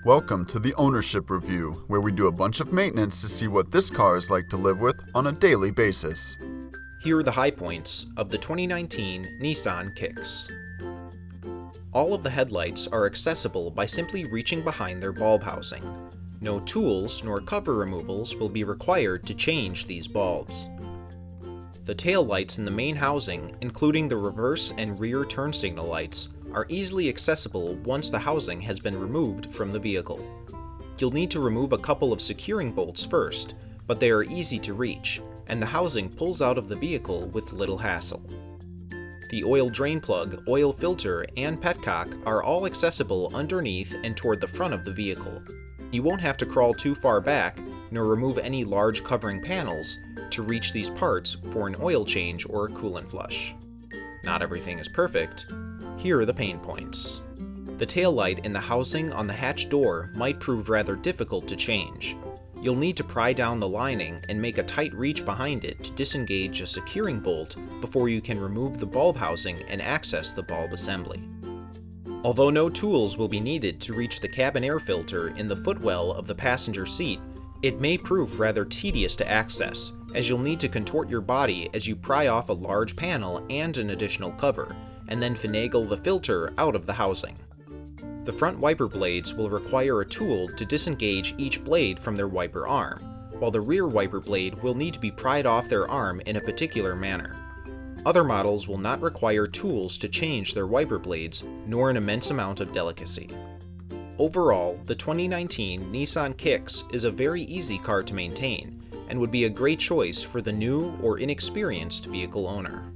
Welcome to the Ownership Review, where we do a bunch of maintenance to see what this car is like to live with on a daily basis. Here are the high points of the 2019 Nissan Kicks. All of the headlights are accessible by simply reaching behind their bulb housing. No tools nor cover removals will be required to change these bulbs. The tail lights in the main housing, including the reverse and rear turn signal lights, are easily accessible once the housing has been removed from the vehicle. You'll need to remove a couple of securing bolts first, but they are easy to reach, and the housing pulls out of the vehicle with little hassle. The oil drain plug, oil filter, and petcock are all accessible underneath and toward the front of the vehicle. You won't have to crawl too far back, nor remove any large covering panels to reach these parts for an oil change or coolant flush. Not everything is perfect. Here are the pain points. The tail light in the housing on the hatch door might prove rather difficult to change. You'll need to pry down the lining and make a tight reach behind it to disengage a securing bolt before you can remove the bulb housing and access the bulb assembly. Although no tools will be needed to reach the cabin air filter in the footwell of the passenger seat, it may prove rather tedious to access, as you'll need to contort your body as you pry off a large panel and an additional cover, and then finagle the filter out of the housing. The front wiper blades will require a tool to disengage each blade from their wiper arm, while the rear wiper blade will need to be pried off their arm in a particular manner. Other models will not require tools to change their wiper blades, nor an immense amount of delicacy. Overall, the 2019 Nissan Kicks is a very easy car to maintain, and would be a great choice for the new or inexperienced vehicle owner.